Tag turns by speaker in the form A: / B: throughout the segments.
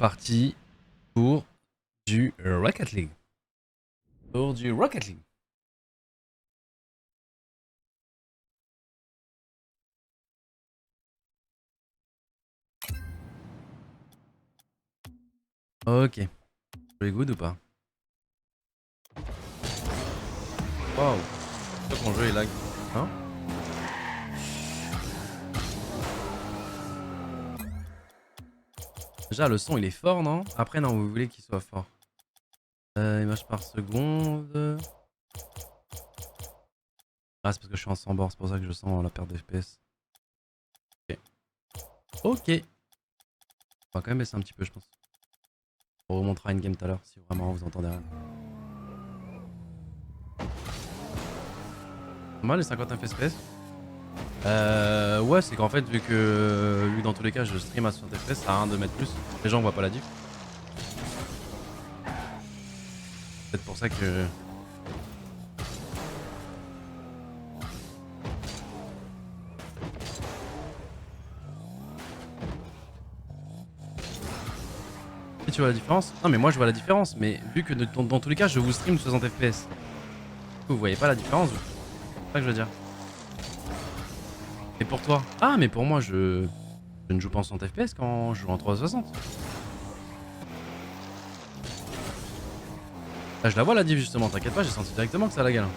A: parti pour du Rocket League. Pour du Rocket League. Ok. Joli good ou pas? Waouh. Je crois que mon jeu est lag. Hein? Déjà, le son il est fort, non? Après, non, vous voulez qu'il soit fort. Image par seconde. Ah, c'est parce que je suis en 100 bord, c'est pour ça que je sens la perte d'FPS. Ok. Ok. On va quand même baisser un petit peu, je pense. On remontera une game tout à l'heure si vraiment vous entendez rien. Pas mal les 50 FPS? Ouais, c'est qu'en fait, vu que dans tous les cas je stream à 60 FPS, ça sert à rien de mettre plus. Les gens voient pas la diff. C'est peut-être pour ça que. Si tu vois la différence? Non, mais moi je vois la différence. Mais vu que dans tous les cas je vous stream 60 FPS, vous voyez pas la différence. C'est ça que je veux dire. Et pour toi? Ah, mais pour moi je ne joue pas en 60 FPS quand je joue en 360. Là, je la vois la diff justement, t'inquiète pas, j'ai senti directement que ça la gale.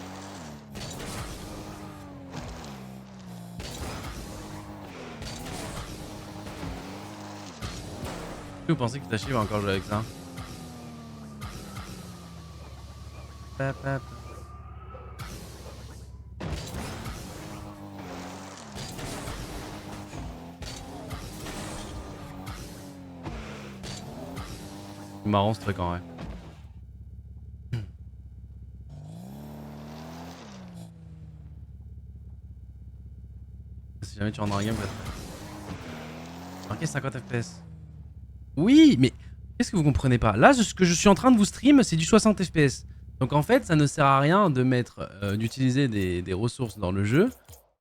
A: Vous pensez que Itachi va encore jouer avec ça? C'est marrant ce truc en vrai. Si jamais tu rentres dans la game, marqué 50 FPS. Oui, mais qu'est-ce que vous comprenez pas? Là, ce que je suis en train de vous stream, c'est du 60 FPS. Donc en fait, ça ne sert à rien de mettre, d'utiliser des ressources dans le jeu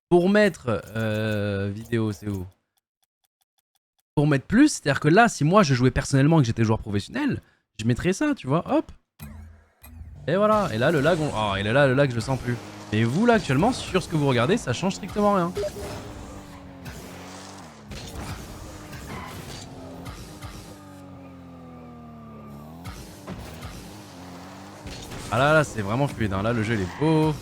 A: pour mettre vidéo, c'est où? Pour mettre plus, c'est-à-dire que là, si moi je jouais personnellement et que j'étais joueur professionnel, je mettrais ça, tu vois, hop. Et voilà, et là le lag, oh, et là le lag, je le sens plus. Et vous là actuellement, sur ce que vous regardez, ça change strictement rien. Ah là, c'est vraiment fluide, hein. Là le jeu il est beau.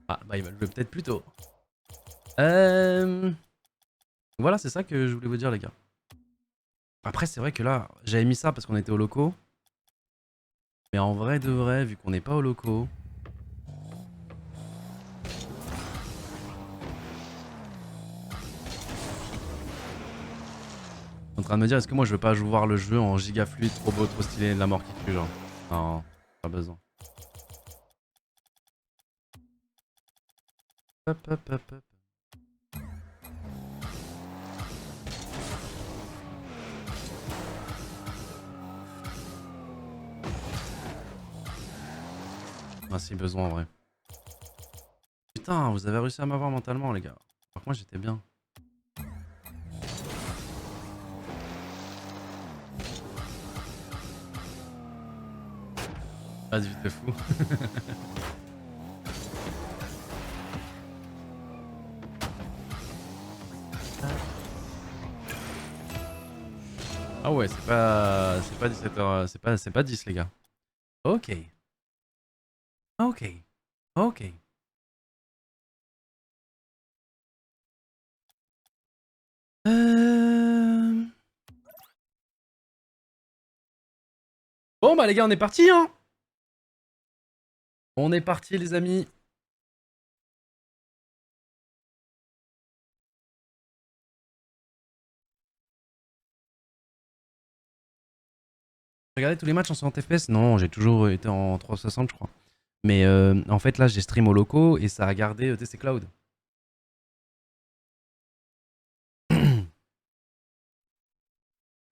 A: Ah bah il va le jouer peut-être plus tôt. Voilà, c'est ça que je voulais vous dire les gars. Après c'est vrai que là, j'avais mis ça parce qu'on était au locaux. Mais en vrai de vrai, vu qu'on n'est pas au locaux... Je suis en train de me dire, est-ce que moi je veux pas voir le jeu en giga fluide, trop beau, trop stylé, de la mort qui tue genre. Non, pas besoin. Hop, hop, hop, hop. Ah si, besoin en vrai. Putain, vous avez réussi à m'avoir mentalement les gars. Par contre moi j'étais bien. Ah, vite de fou. Ah ouais, c'est pas 17h, c'est pas 10 les gars. Ok. Ok. Ok. Euh... Bon bah les gars, on est parti hein. On est parti les amis. Regardez tous les matchs en 60 FPS? Non, j'ai toujours été en 360 je crois. Mais en fait là j'ai stream au locaux et ça a gardé TC Cloud. Le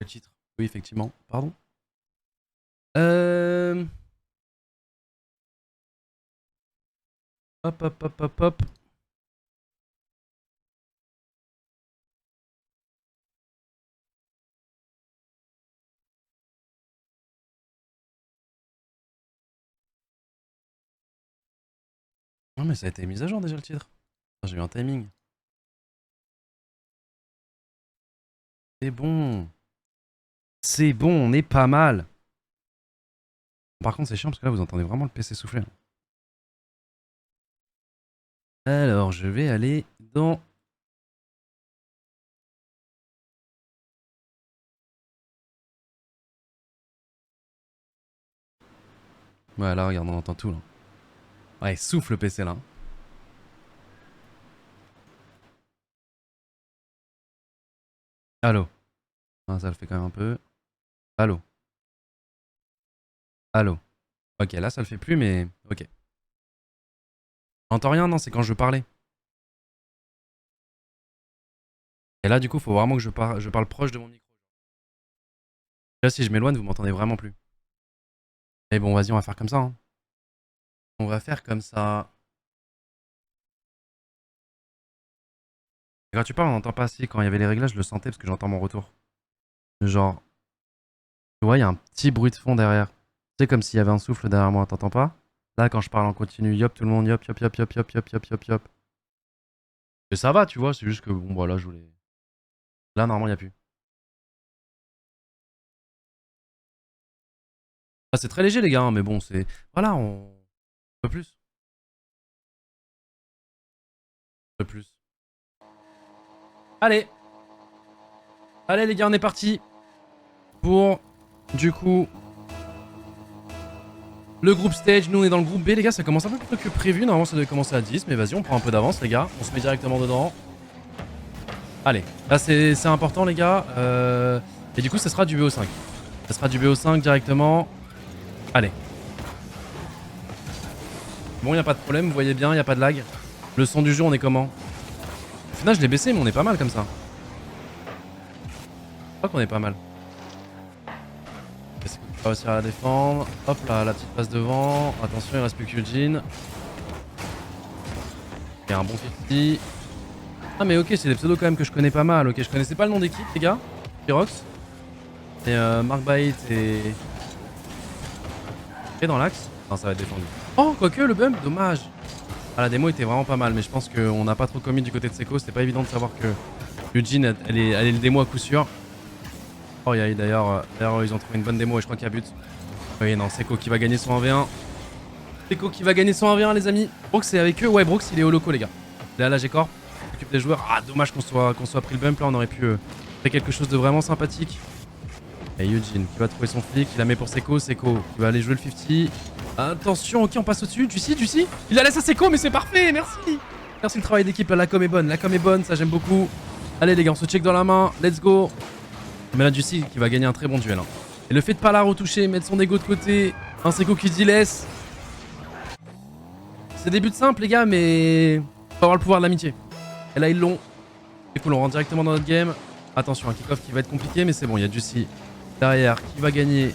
A: titre. Oui effectivement. Pardon. Euh... Hop, hop, hop, hop, hop. Non mais ça a été mis à jour déjà le titre. J'ai eu un timing. C'est bon. C'est bon, on est pas mal. Par contre c'est chiant parce que là vous entendez vraiment le PC souffler. Alors je vais aller dans... Ouais là regarde on entend tout là. Ouais il souffle le PC là. Allô. Ah, ça le fait quand même un peu. Allô. Allô. Ok là ça le fait plus mais... Ok. J'entends rien non c'est quand je parlais. Et là du coup faut vraiment que je parle proche de mon micro. Là si je m'éloigne vous m'entendez vraiment plus. Mais bon vas-y on va faire comme ça. Hein. On va faire comme ça. Et quand tu parles on n'entend pas si quand il y avait les réglages je le sentais parce que j'entends mon retour. Genre... Tu vois il y a un petit bruit de fond derrière. C'est comme s'il y avait un souffle derrière moi, t'entends pas? Là quand je parle en continu, yop tout le monde, yop yop yop yop yop yop yop yop yop. Et ça va tu vois, c'est juste que bon voilà je voulais... Là normalement il y a plus. Ah, c'est très léger les gars, hein, mais bon c'est... Voilà on... Un peu plus. Un peu plus. Allez. Allez les gars on est parti. Pour... Du coup... Le groupe stage, nous on est dans le groupe B les gars, ça commence un peu plus tôt que prévu, normalement ça devait commencer à 10, mais vas-y on prend un peu d'avance les gars, on se met directement dedans. Allez, là c'est important les gars, et du coup ça sera du BO5. Ça sera du BO5 directement. Allez. Bon, y a pas de problème, vous voyez bien, y a pas de lag. Le son du jeu, on est comment? Au final, je l'ai baissé, mais on est pas mal comme ça. Je crois qu'on est pas mal. Est-ce qu'on va réussir à la défendre? Hop là, la petite passe devant. Attention, il reste plus que Eugene. Il y a un bon 50. Ah, mais ok, c'est des pseudos quand même que je connais pas mal. Ok, je connaissais pas le nom d'équipe, les gars. Pyrox. Et Mark Bait et dans l'axe. Non, ça va être défendu. Oh, quoique, le bump, dommage. Ah, la démo était vraiment pas mal, mais je pense qu'on n'a pas trop commis du côté de Seco. C'était pas évident de savoir que Eugene, elle est le démo à coup sûr. Oh, d'ailleurs, ils ont trouvé une bonne démo et je crois qu'il y a but. Oui, non, Seco qui va gagner son 1v1. Seco qui va gagner son 1v1, les amis. Brooks est avec eux. Ouais, Brooks, il est au loco, les gars. Il est à la G-Corp. Il s'occupe des joueurs. Ah, dommage qu'on soit pris le bump. Là, on aurait pu faire quelque chose de vraiment sympathique. Et Eugene qui va trouver son flic. Il la met pour Seco. Seco qui va aller jouer le 50. Attention, ok, on passe au-dessus. Juicy. Il la laisse à Seco, mais c'est parfait. Merci. Merci le travail d'équipe. La com est bonne. La com est bonne. Ça, j'aime beaucoup. Allez, les gars, on se check dans la main. Let's go. Mais là, Juicy qui va gagner un très bon duel. Hein. Et le fait de pas la retoucher, mettre son ego de côté, un Seco qui dit laisse. C'est des buts simples, les gars, mais faut avoir le pouvoir de l'amitié. Et là, ils l'ont. C'est cool, on rentre directement dans notre game. Attention, un kick-off qui va être compliqué, mais c'est bon, il y a Juicy derrière qui va gagner.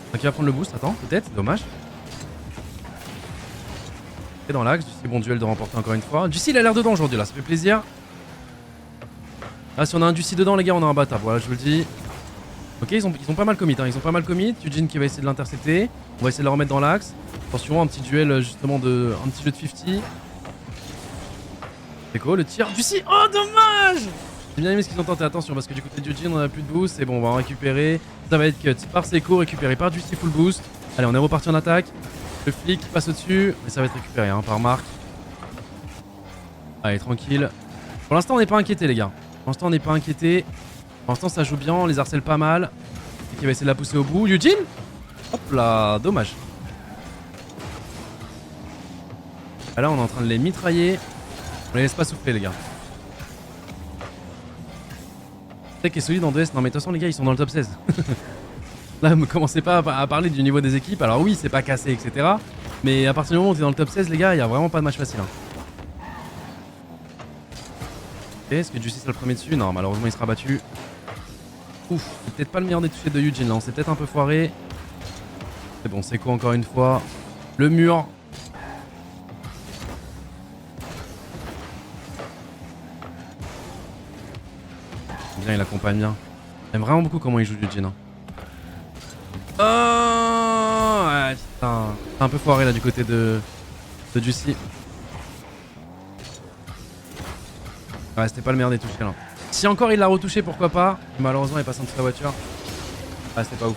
A: Enfin, qui va prendre le boost, attends, peut-être, dommage. Et dans l'axe, Juicy, bon duel de remporter encore une fois. Juicy, il a l'air dedans aujourd'hui, là, ça fait plaisir. Ah, si on a un Juicy dedans, les gars, on a un bâtard, voilà, je vous le dis. Ok, ils ont pas mal commit, hein. Ils ont pas mal commit. Eugene qui va essayer de l'intercepter. On va essayer de le remettre dans l'axe. Attention, un petit duel justement un petit jeu de 50. C'est quoi le tir? Juicy. Oh dommage! J'ai bien aimé ce qu'ils ont tenté, attention, parce que du côté de Eugene on a plus de boost. C'est bon, on va en récupérer. Ça va être cut par Seco, récupéré par Juicy full boost. Allez, on est reparti en attaque. Le flic passe au-dessus, mais ça va être récupéré hein, par Marc. Allez, tranquille. Pour l'instant, on n'est pas inquiété, les gars. Pour l'instant, on n'est pas inquiété. Pour l'instant, ça joue bien, on les harcèle pas mal. Et qui va essayer de la pousser au bout. Eugene. Hop là, dommage. Ah, là, on est en train de les mitrailler. On les laisse pas souffler, les gars. Tech est solide en 2S. Non, mais de toute façon, les gars, ils sont dans le top 16. Là, ne commencez pas à parler du niveau des équipes. Alors, oui, c'est pas cassé, etc. Mais à partir du moment où tu es dans le top 16, les gars, il y a vraiment pas de match facile. Hein. Est-ce que Juicy sera le premier dessus? Non, malheureusement, il sera battu. Ouf, c'est peut-être pas le meilleur des touchés de Eugene là. On s'est peut-être un peu foiré. C'est bon, Seco encore une fois. Le mur. Bien, il accompagne bien. J'aime vraiment beaucoup comment il joue Eugene. Oh ouais, putain. C'est un peu foiré là du côté de Juicy. Ouais, c'était pas le meilleur des touchés là. Si encore il l'a retouché, pourquoi pas. Malheureusement, il est passé en dessous de la voiture. Ah, c'était pas ouf.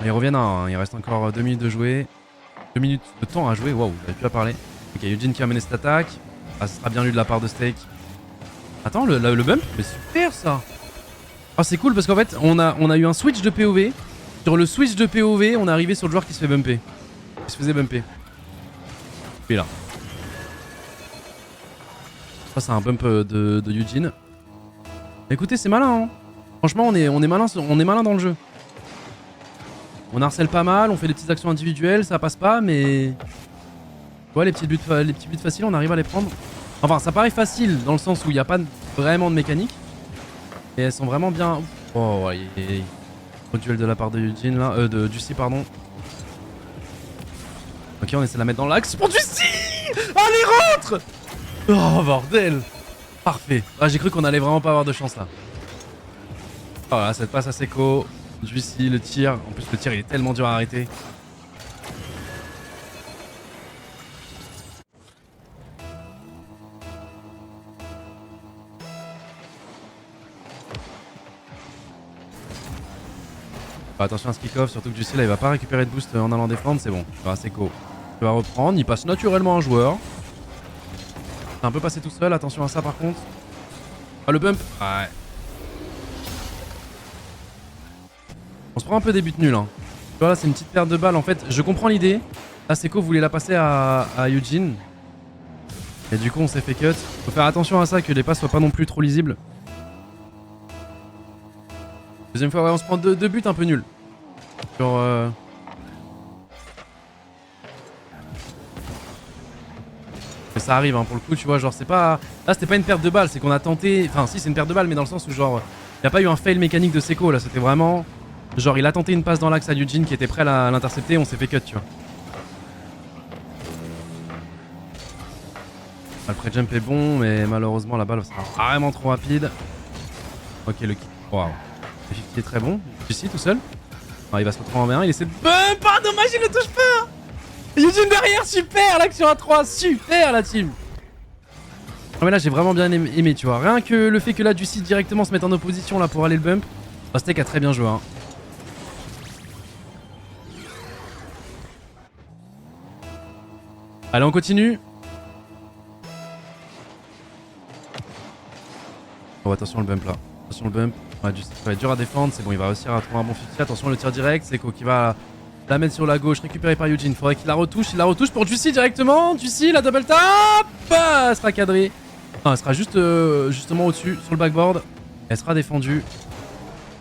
A: Ils reviennent à 1, hein. Il reste encore 2 minutes de jouer. 2 minutes de temps à jouer. Waouh, j'avais plus à parler. Ok, Eugene qui a mené cette attaque. Ah, ce sera bien lu de la part de Steak. Attends, le bump. Mais super ça. Ah, c'est cool parce qu'en fait, on a eu un switch de POV. Sur le switch de POV, on est arrivé sur le joueur qui se fait bumper. Qui se faisait bumper. Et là. Ça, c'est un bump de Eugene. Écoutez, c'est malin, hein. Franchement, on est malin dans le jeu. On harcèle pas mal, on fait des petites actions individuelles, ça passe pas, mais... Ouais, les petits buts faciles, on arrive à les prendre. Enfin, ça paraît facile, dans le sens où il n'y a pas vraiment de mécanique. Et elles sont vraiment bien... Oh, ouais, au duel de la part de Eugene, là. De Juicy, pardon. Ok, on essaie de la mettre dans l'axe pour Juicy. Allez, rentre. Oh, bordel. Parfait. Ah, j'ai cru qu'on allait vraiment pas avoir de chance, là. Oh là, cette passe à Seco. Juicy, le tir. En plus, le tir, il est tellement dur à arrêter. Attention à ce kick-off, surtout que Juicy là il va pas récupérer de boost en allant défendre, c'est bon. Seco il va reprendre, il passe naturellement un joueur. C'est un peu passé tout seul, attention à ça par contre. Ah, le bump. Ouais. On se prend un peu des buts nuls, hein. Tu vois là c'est une petite perte de balle en fait, je comprends l'idée. Là Seco voulait la passer à Eugene. Et du coup on s'est fait cut. Faut faire attention à ça, que les passes soient pas non plus trop lisibles. Deuxième fois, ouais, on se prend deux buts un peu nuls. Sur... Mais ça arrive, hein, pour le coup, tu vois, genre c'est pas... Là c'était pas une perte de balle, c'est qu'on a tenté... Enfin si c'est une perte de balle, mais dans le sens où genre... Y a pas eu un fail mécanique de Seco, là, c'était vraiment... Genre il a tenté une passe dans l'axe à Eugene qui était prêt à l'intercepter, on s'est fait cut, tu vois. Le pré-jump est bon, mais malheureusement la balle sera vraiment trop rapide. Ok, le kick... Waouh. Le kick est très bon. Ici, tout seul. Ah, il va se retrouver en V1, il essaie de... Pas dommage, il ne touche pas. Eugene derrière, super l'action à 3, super la team. Non mais là j'ai vraiment bien aimé, tu vois. Rien que le fait que là Juicy directement se mette en opposition là pour aller le bump. Steak a très bien joué, hein. Allez, on continue. Oh, attention le bump là. Attention le bump. Ouais, Juicy, ça va être dur à défendre, c'est bon, il va réussir à trouver un bon fusil. Attention le tir direct, Seco qui va la mettre sur la gauche, récupérée par Eugene. Faudrait qu'il la retouche, il la retouche pour Juicy directement. Juicy, la double tap. Elle sera cadrée. Non, elle sera juste justement au-dessus, sur le backboard. Elle sera défendue.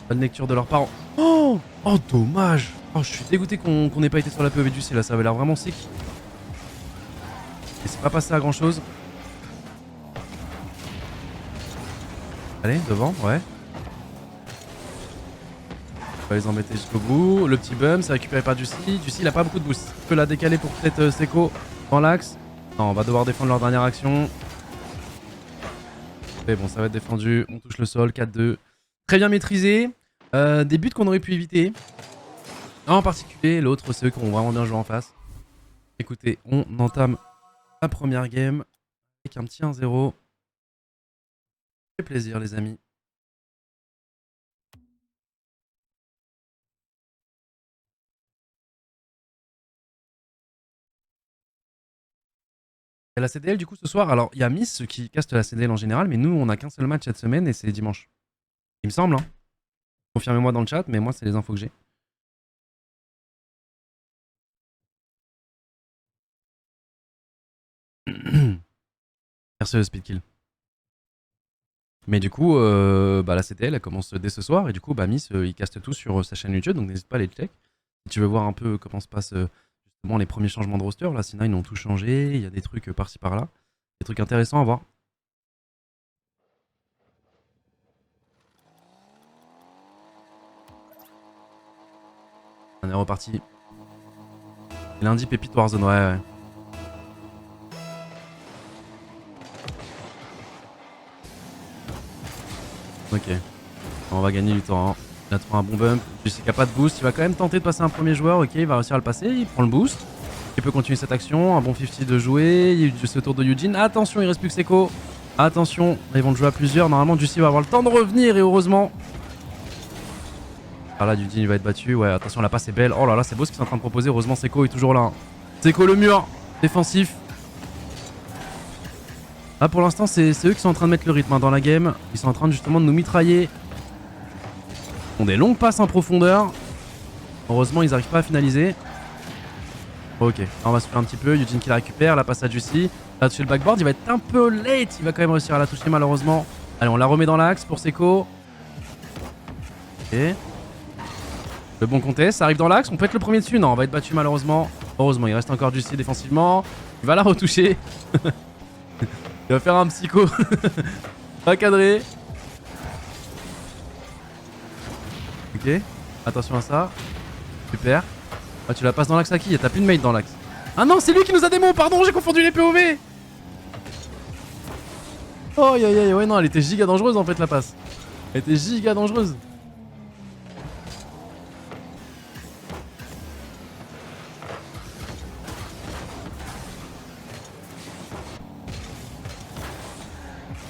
A: Bonne lecture de leurs parents. Oh, oh dommage. Oh, je suis dégoûté qu'on n'ait pas été sur la POV du C là, ça avait l'air vraiment sick. Et c'est pas passé à grand chose. Allez, devant, ouais. On va les embêter jusqu'au bout. Le petit bum, c'est récupéré par Juicy. Juicy, il a pas beaucoup de boost. Il peut la décaler pour peut-être Seco dans l'axe. Non, on va devoir défendre leur dernière action. Mais bon, ça va être défendu. On touche le sol, 4-2. Très bien maîtrisé. Des buts qu'on aurait pu éviter. En particulier, l'autre, ceux qui ont vraiment bien joué en face. Écoutez, on entame la première game avec un petit 1-0. Ça fait plaisir, les amis. Il y a la CDL du coup ce soir. Alors, il y a Miss qui caste la CDL en général, mais nous, on a qu'un seul match cette semaine et c'est dimanche. Il me semble, hein. Confirmez-moi dans le chat, mais moi, c'est les infos que j'ai. Merci Speedkill. Mais du coup, la CTL elle commence dès ce soir et du coup, Miss il caste tout sur sa chaîne YouTube, donc n'hésite pas à aller check. Si tu veux voir un peu comment se passent justement les premiers changements de roster, là, Sina ils ont tout changé, il y a des trucs par-ci par-là, des trucs intéressants à voir. On est reparti. Lundi, Pépite Warzone, ouais. Ok. On va gagner du temps. Hein. Il a trouvé un bon bump. Je sais qu'il n'y a pas de boost. Il va quand même tenter de passer un premier joueur. Ok, il va réussir à le passer. Il prend le boost. Il peut continuer cette action. Un bon 50 de jouer. Il y a eu ce tour de Eugene. Attention, il reste plus que Seko. Attention, ils vont le jouer à plusieurs. Normalement, Juicy va avoir le temps de revenir et heureusement. Ah là, Eugene il va être battu. Ouais, attention, la passe est belle. Oh là là, c'est beau ce qu'ils sont en train de proposer. Heureusement, Seko est toujours là. Seko le mur. Défensif. Là, pour l'instant, c'est eux qui sont en train de mettre le rythme hein, dans la game. Ils sont en train justement de nous mitrailler. Ils font des longues passes en profondeur. Heureusement, ils n'arrivent pas à finaliser. Ok, là, on va se faire un petit peu. Eugene qui la récupère. La passe à Juicy. Là, dessus le backboard, il va être un peu late. Il va quand même réussir à la toucher, malheureusement. Allez, on la remet dans l'axe pour Seko. Ok. Le bon contest, ça arrive dans l'axe. On peut être le premier dessus. Non, on va être battu, malheureusement. Heureusement, il reste encore Juicy défensivement. Il va la retoucher. Il va faire un psycho. Pas cadré. Ok. Attention à ça. Super. Ah, tu la passes dans l'axe à qui? T'as plus de mate dans l'axe. Ah non, c'est lui qui nous a démo. Pardon, j'ai confondu les POV. Oh, aïe aïe aïe. Ouais, non, elle était giga dangereuse en fait, la passe. Elle était giga dangereuse.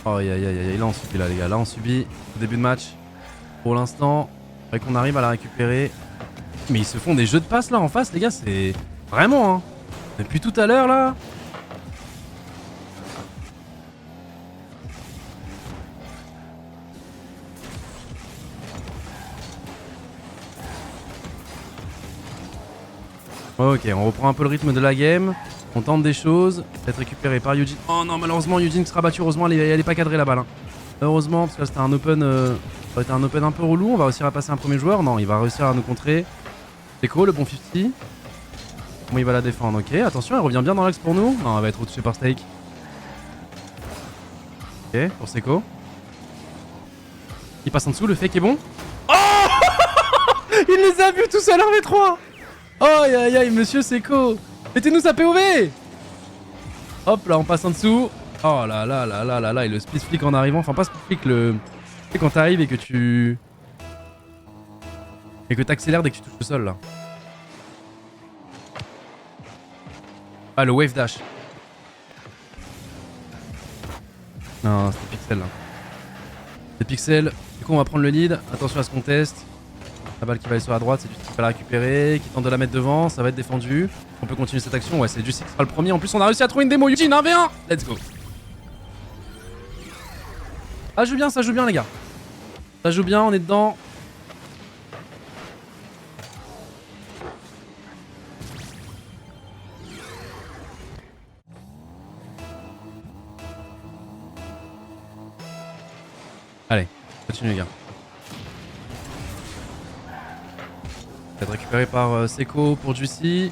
A: Oh, aïe aïe aïe aïe. Là, on subit, là, les gars. Là, on subit. Au début de match. Pour l'instant, faudrait qu'on arrive à la récupérer. Mais ils se font des jeux de passe là en face, les gars. C'est vraiment, hein. Depuis tout à l'heure, là. Ok, on reprend un peu le rythme de la game. On tente des choses. Peut-être récupéré par Eugene. Oh non, malheureusement, Eugene sera battu. Heureusement, elle est pas cadrée la balle. Hein. Heureusement, parce que là, c'était un open. Ça aurait été un open un peu relou. On va réussir à passer un premier joueur. Non, il va réussir à nous contrer. Seko, le bon 50. Comment il va la défendre? Ok, attention, elle revient bien dans l'axe pour nous. Non, elle va être retouchée par Steak. Ok, pour Seko. Il passe en dessous, le fake est bon. Oh il les a vus tout seul en V3. Oh aïe aïe aïe, monsieur Seko. Mettez-nous sa POV. Hop là, on passe en dessous. Oh là là là là là là. Et le split flick en arrivant. Enfin, pas split flick, le. Tu sais, quand t'arrives et que tu. Et que t'accélères dès que tu touches le sol là. Ah, le wave dash. Non, c'était Pixel là. C'est Pixel. Du coup, on va prendre le lead. Attention à ce contest. La balle qui va aller sur la droite, c'est Juicy qui va la récupérer, qui tente de la mettre devant, ça va être défendu. On peut continuer cette action, ouais, c'est Juicy qui sera le premier. En plus, on a réussi à trouver une démo. Eugene 1v1. Let's go. Ah, ça joue bien, les gars. Ça joue bien, on est dedans. Allez, continue, les gars. Ça va être récupéré par Seko pour Juicy.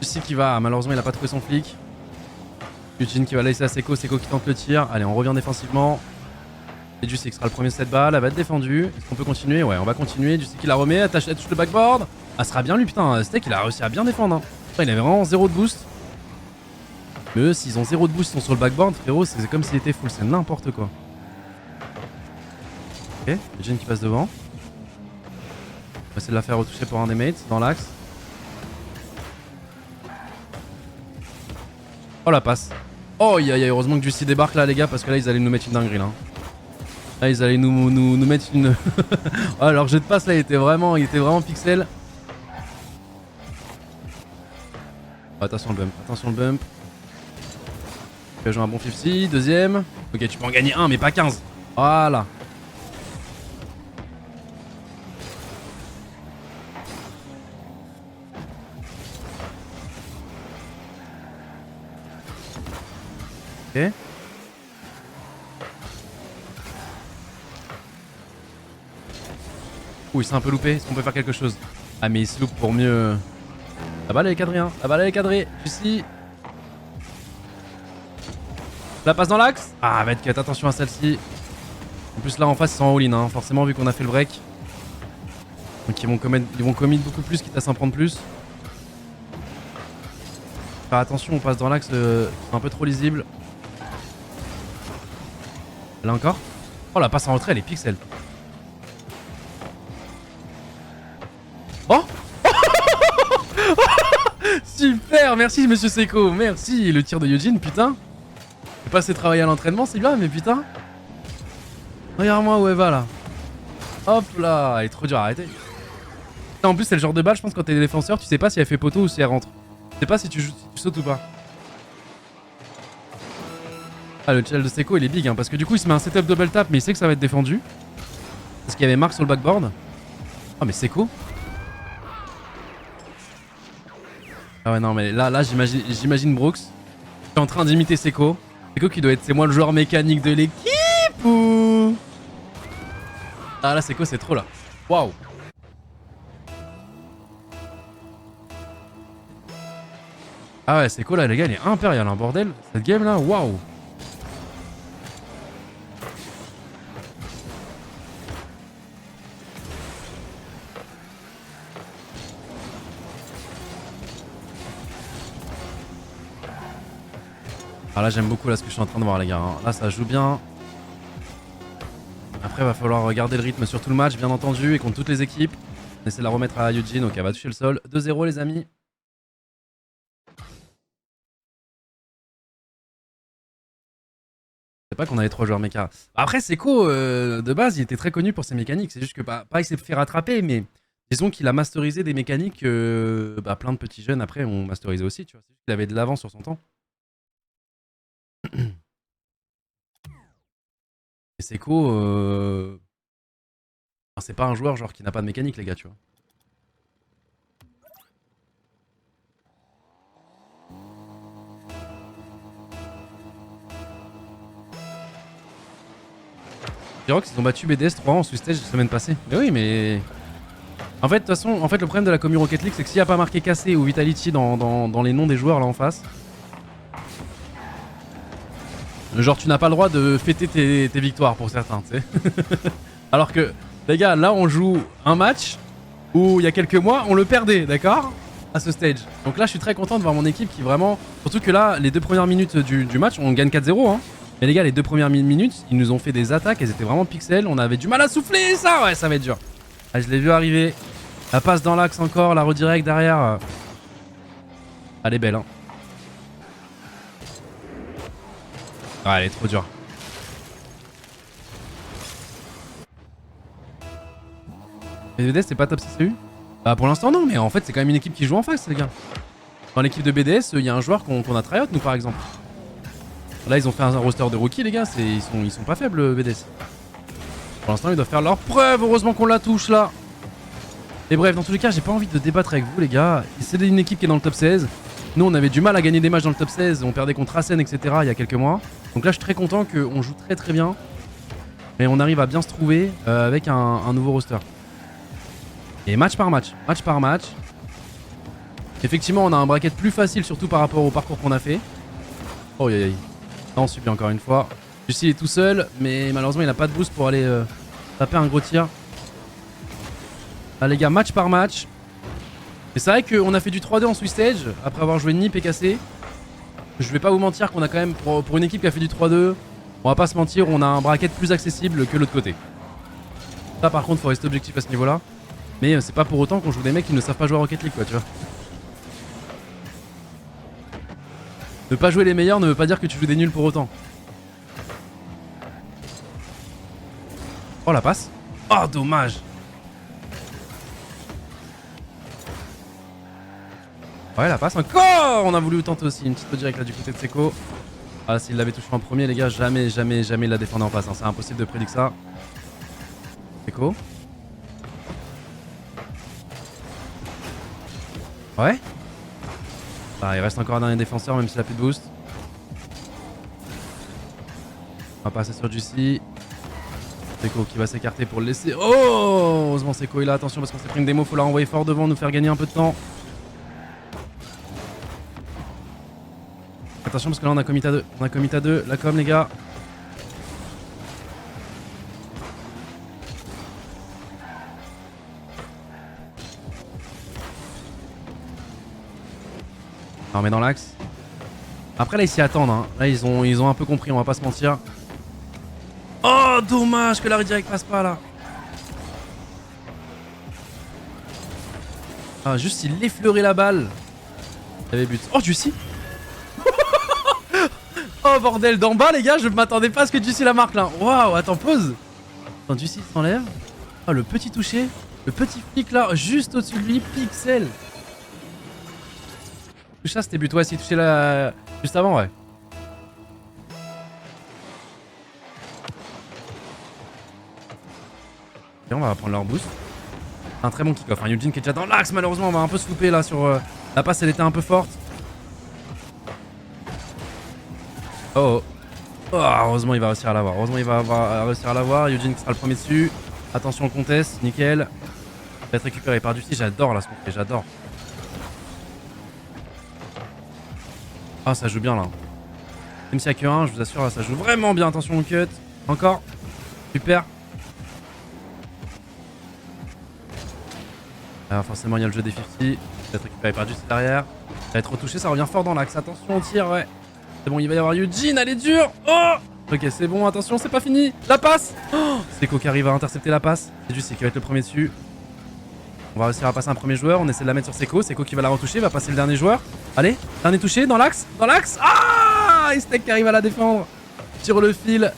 A: Juicy qui va, malheureusement il a pas trouvé son flic. Eugene qui va laisser à Seko, Seko qui tente le tir. Allez, on revient défensivement. Et Juicy qui sera le premier de cette balle, elle va être défendue. Est-ce qu'on peut continuer? Ouais, on va continuer. Juicy qui la remet, elle touche le backboard. Ah, sera bien lui, putain. Steak il a réussi à bien défendre. Hein. Il avait vraiment 0 de boost. Mais eux, s'ils ont 0 de boost, ils sont sur le backboard, frérot, c'est comme s'il était full, c'est n'importe quoi. Ok, Eugene qui passe devant. On va essayer de la faire retoucher pour un des mates dans l'axe. Oh la passe. Oh aïe aïe, heureusement que Juicy débarque là les gars parce que là ils allaient nous mettre une dinguerie là. Là ils allaient nous mettre une... oh, leur jet de passe là il était vraiment pixel. Oh, attention le bump. Tu vas jouer un bon 50, deuxième. Ok, tu peux en gagner un mais pas 15. Voilà. Ok. Ouh, il s'est un peu loupé. Est-ce qu'on peut faire quelque chose? Ah, mais il se loupe pour mieux. La balle elle est cadrée, hein. La balle elle est cadrée. Juicy. La passe dans l'axe. Ah, va être cut. Attention à celle-ci. En plus, là en face, ils sont en all-in, hein. Forcément, vu qu'on a fait le break. Donc ils vont commit beaucoup plus, quitte à s'en prendre plus. Faire attention, on passe dans l'axe un peu trop lisible. Là encore. Oh la passe en retrait, elle est pixel. Oh super, merci monsieur Seiko, merci. Le tir de Yojin, putain. J'ai pas assez travaillé à l'entraînement, c'est bien, mais putain. Regarde-moi où elle va là. Hop là, elle est trop dure à arrêter. En plus, c'est le genre de balle, je pense, quand t'es défenseur, tu sais pas si elle fait poteau ou si elle rentre. Tu sais pas si tu sautes ou pas. Ah, le challenge de Seiko, il est big, hein, parce que du coup, il se met un setup double tap, mais il sait que ça va être défendu. Parce qu'il y avait Marc sur le backboard. Oh, mais Seiko. Ah ouais, non, mais là j'imagine Brooks. Je suis en train d'imiter Seiko. Seiko qui doit être, c'est moi le joueur mécanique de l'équipe ou... Ah là, Seiko, c'est trop là. Waouh. Ah ouais, Seiko là, les gars, il est impérial, hein, bordel. Cette game là, waouh. Ah là, j'aime beaucoup là ce que je suis en train de voir, les gars. Hein. Là, ça joue bien. Après, il va falloir regarder le rythme sur tout le match, bien entendu, et contre toutes les équipes. On essaie de la remettre à Yujin, donc elle va toucher le sol. 2-0, les amis. C'est pas qu'on avait 3 joueurs méca. Après, Seiko, de base, il était très connu pour ses mécaniques. C'est juste que, pas il s'est fait rattraper, mais disons qu'il a masterisé des mécaniques que plein de petits jeunes après ont masterisé aussi. Tu vois. C'est juste qu'il avait de l'avance sur son temps. Et Seiko, c'est pas un joueur genre qui n'a pas de mécanique, les gars, tu vois. Jirox, ils ont battu BDS 3 en sous-stage la semaine passée. Mais oui, mais... En fait, de toute façon, le problème de la commu Rocket League, c'est que s'il n'y a pas marqué KC ou Vitality dans les noms des joueurs là en face, genre tu n'as pas le droit de fêter tes victoires pour certains, tu sais. Alors que, les gars, là on joue un match où il y a quelques mois, on le perdait, d'accord? À ce stage. Donc là, je suis très content de voir mon équipe qui vraiment... Surtout que là, les 2 premières minutes du match, on gagne 4-0, hein. Mais les gars, les 2 premières minutes, ils nous ont fait des attaques, elles étaient vraiment pixels, on avait du mal à souffler, ça, ouais, ça va être dur. Ah, je l'ai vu arriver. La passe dans l'axe encore, la redirect derrière. Elle est belle, hein. Ah, elle est trop dure. BDS, c'est pas top CCU? Bah, pour l'instant, non, mais en fait, c'est quand même une équipe qui joue en face, les gars. Dans l'équipe de BDS, il y a un joueur qu'on a tryhot, nous, par exemple. Là, ils ont fait un roster de rookie, les gars. Ils sont pas faibles, BDS. Pour l'instant, ils doivent faire leur preuve. Heureusement qu'on la touche, là. Et bref, dans tous les cas, j'ai pas envie de débattre avec vous, les gars. C'est une équipe qui est dans le top 16. Nous, on avait du mal à gagner des matchs dans le top 16. On perdait contre Asen, etc. il y a quelques mois. Donc là, je suis très content qu'on joue très très bien. Mais on arrive à bien se trouver avec un nouveau roster. Et match par match. Match par match. Effectivement, on a un bracket plus facile, surtout par rapport au parcours qu'on a fait. Oh, aïe aïe. Là, on subit encore une fois. Lucie est tout seul, mais malheureusement, il n'a pas de boost pour aller taper un gros tir. Là, les gars, match par match. Et c'est vrai qu'on a fait du 3-2 en Swiss Stage, après avoir joué Nip et cassé. Je vais pas vous mentir qu'on a quand même, pour une équipe qui a fait du 3-2, on va pas se mentir, on a un bracket plus accessible que l'autre côté. Ça, par contre, faut rester objectif à ce niveau-là. Mais c'est pas pour autant qu'on joue des mecs qui ne savent pas jouer à Rocket League, quoi, tu vois. Ne pas jouer les meilleurs ne veut pas dire que tu joues des nuls pour autant. Oh, la passe. Oh, dommage. Ouais, la passe encore. On a voulu tenter aussi une petite direct là du côté de Seiko. Ah, s'il l'avait touché en premier, les gars, jamais il la défendait en face. Hein. C'est impossible de prédire ça. Seiko. Ouais. Ah, il reste encore un dernier défenseur, même s'il a plus de boost. On va passer sur Juicy. Seiko qui va s'écarter pour le laisser. Oh, heureusement Seiko est là. Attention parce qu'on s'est pris une démo. Faut la renvoyer fort devant, nous faire gagner un peu de temps. Attention parce que là on a commit à 2. On a commit à 2. La com, les gars. On remet dans l'axe. Après là ils s'y attendent hein. Là ils ont un peu compris, on va pas se mentir. Oh dommage que la redirect passe pas là. Ah juste il effleurait la balle. Il y avait but. Oh Juicy. Oh bordel, d'en bas les gars, je m'attendais pas à ce que Juicy la marque là. Waouh, attends pause. Attends Juicy s'enlève. Oh le petit toucher. Le petit flic là, juste au-dessus de lui, pixel. Touche ça c'était but, ouais s'il touchait là juste avant ouais. Et on va prendre leur boost. Un très bon kick-off, hein. Eugene qui est déjà dans l'axe, malheureusement on va un peu se louper là sur... La passe elle était un peu forte. Oh, oh heureusement il va réussir à l'avoir, heureusement il va réussir à l'avoir. Eugene qui sera le premier dessus. Attention au contest, nickel. Il va être récupéré par Ducy, j'adore là ce qu'on fait, j'adore. Ah ça joue bien là. Même s'il n'y a que 1, je vous assure là ça joue vraiment bien, attention au cut. Encore, super. Alors forcément il y a le jeu des 50, il va être récupéré par Ducy derrière. Il va être retouché, ça revient fort dans l'axe, attention au tir, ouais. C'est bon, il va y avoir Eugene, elle est dure. Oh ok, c'est bon, attention, c'est pas fini. La passe. Oh, Seco qui arrive à intercepter la passe. C'est Ducy qui va être le premier dessus. On va réussir à passer un premier joueur, on essaie de la mettre sur Seco. Seco qui va la retoucher, va passer le dernier joueur. Allez, dernier touché, dans l'axe. Dans l'axe. Ah et Steak qui arrive à la défendre. Sur le fil.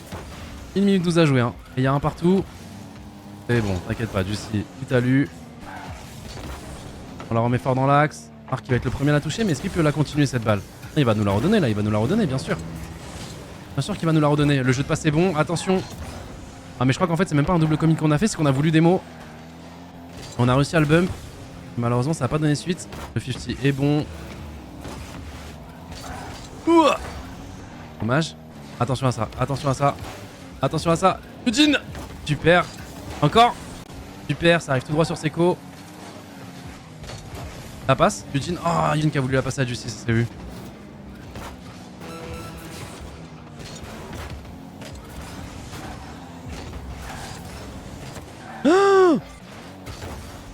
A: 1 minute 12 à jouer, hein. Et il y a un partout. C'est bon, t'inquiète pas, Ducy, tout à lu. On la remet fort dans l'axe. Marc qui va être le premier à la toucher, mais est-ce qu'il peut la continuer cette balle? Il va nous la redonner là, il va nous la redonner bien sûr. Bien sûr qu'il va nous la redonner. Le jeu de passe est bon, attention. Ah mais je crois qu'en fait c'est même pas un double comic qu'on a fait, c'est qu'on a voulu démo. On a réussi à le bump. Malheureusement ça n'a pas donné suite. Le 50 est bon. Ouah. Dommage. Attention à ça, attention à ça. Attention à ça. Eugene. Super. Encore. Super, ça arrive tout droit sur Seco. La passe. Eugene. Oh, Eugene qui a voulu la passer à Juicy, ça s'est vu.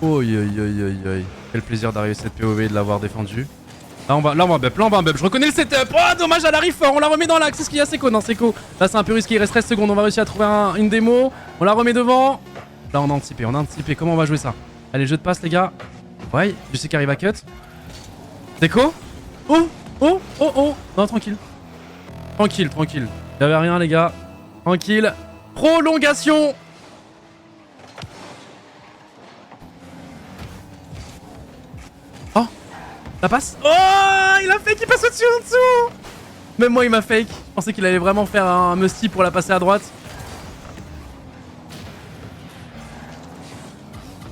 A: Oi oi oi oi oi. Quel plaisir d'arriver cette POV et de l'avoir défendu. Là on va bump, là on va bump. Je reconnais le setup. Oh dommage, elle arrive fort. On la remet dans l'axe. C'est ce qu'il y a Seco. Non Seco. Là c'est un peu risqué. Il reste 13 secondes. On va réussir à trouver une démo. On la remet devant. Là on a anticipé. Comment on va jouer ça? Allez, jeu de passe les gars. Ouais, je sais qu'il arrive à cut. Seco. Oh oh oh oh. Non tranquille. Tranquille, tranquille. Y'avait rien les gars. Tranquille. Prolongation. Ça passe. Oh, il a fake, il passe au-dessus en dessous. Même moi il m'a fake. Je pensais qu'il allait vraiment faire un musty pour la passer à droite.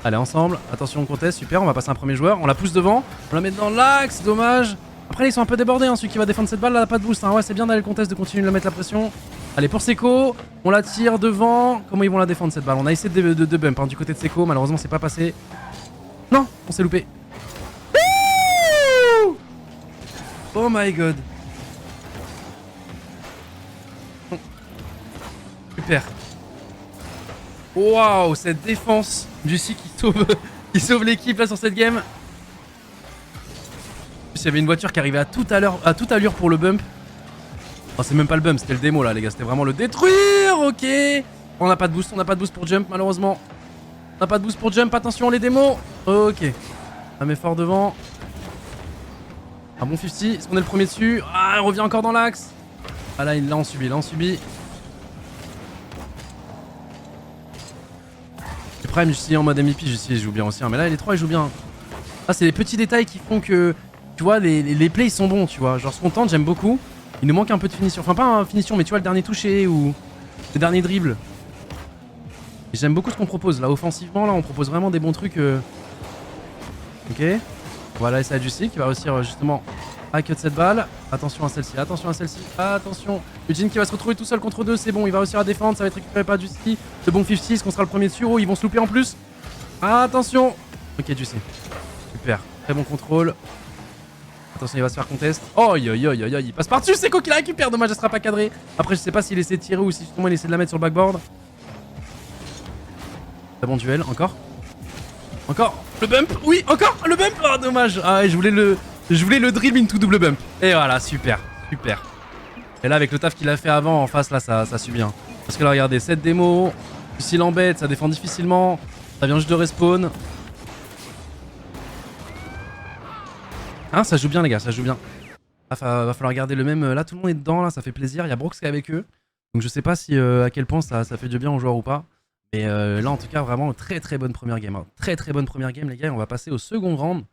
A: Allez ensemble, attention on conteste, super, on va passer un premier joueur, on la pousse devant, on la met dans l'axe, dommage. Après ils sont un peu débordés, hein, celui qui va défendre cette balle là, pas de boost, hein. Ouais c'est bien d'aller le contest, de continuer de la mettre la pression. Allez pour Seco, on la tire devant, comment ils vont la défendre cette balle? On a essayé de bump hein, du côté de Seco, malheureusement c'est pas passé. Non, on s'est loupé. Oh my god. Super. Waouh, cette défense du C qui sauve l'équipe là sur cette game. Il y avait une voiture qui arrivait à toute allure pour le bump. Oh, c'est même pas le bump, c'était le démo là les gars, c'était vraiment le détruire. Ok. On n'a pas de boost pour jump malheureusement. On n'a pas de boost pour jump, attention les démos. Ok. On met fort devant. Un bon 50, est-ce qu'on est le premier dessus? Ah, on revient encore dans l'axe. Ah là, on subit, Et Prime, je suis en mode MVP, je joue bien aussi, hein. Mais là, les 3, ils jouent bien. Ah, c'est les petits détails qui font que, tu vois, les plays, ils sont bons, tu vois. Genre, ce qu'on tente, j'aime beaucoup. Il nous manque un peu de finition. Enfin, pas une finition, mais tu vois, le dernier touché ou le dernier dribble. Et j'aime beaucoup ce qu'on propose. Là, offensivement, là, on propose vraiment des bons trucs. Ok. Voilà, et c'est Juicy qui va réussir justement à cut cette balle. Attention à celle-ci, attention à celle-ci, attention. Eugene qui va se retrouver tout seul contre 2, c'est bon, il va réussir à défendre, ça va être récupéré par Juicy. Le bon 50, est-ce qu'on sera le premier dessus? Oh, ils vont se louper en plus. Attention. Ok, Juicy. Super, très bon contrôle. Attention, il va se faire contest. Oh, il passe par-dessus, c'est quoi qui la récupère? Dommage, elle sera pas cadrée. Après, je sais pas s'il essaie de tirer ou si justement il essaie de la mettre sur le backboard. Très bon duel, encore. Encore le bump, oui, encore le bump. Oh dommage. Ah ouais, je voulais Je voulais le drill into double bump. Et voilà, super, super. Et là, avec le taf qu'il a fait avant, en face, là, ça suit bien. Parce que là, regardez, cette démo, s'il embête, ça défend difficilement. Ça vient juste de respawn. Hein, ça joue bien, les gars, ça joue bien. Ah, va falloir garder le même. Là, tout le monde est dedans, là, ça fait plaisir. Il y a Brox qui est avec eux. Donc, je sais pas si à quel point ça fait du bien aux joueurs ou pas. Mais là, en tout cas, vraiment, très très bonne première game. Hein. Très très bonne première game, les gars. On va passer au second round.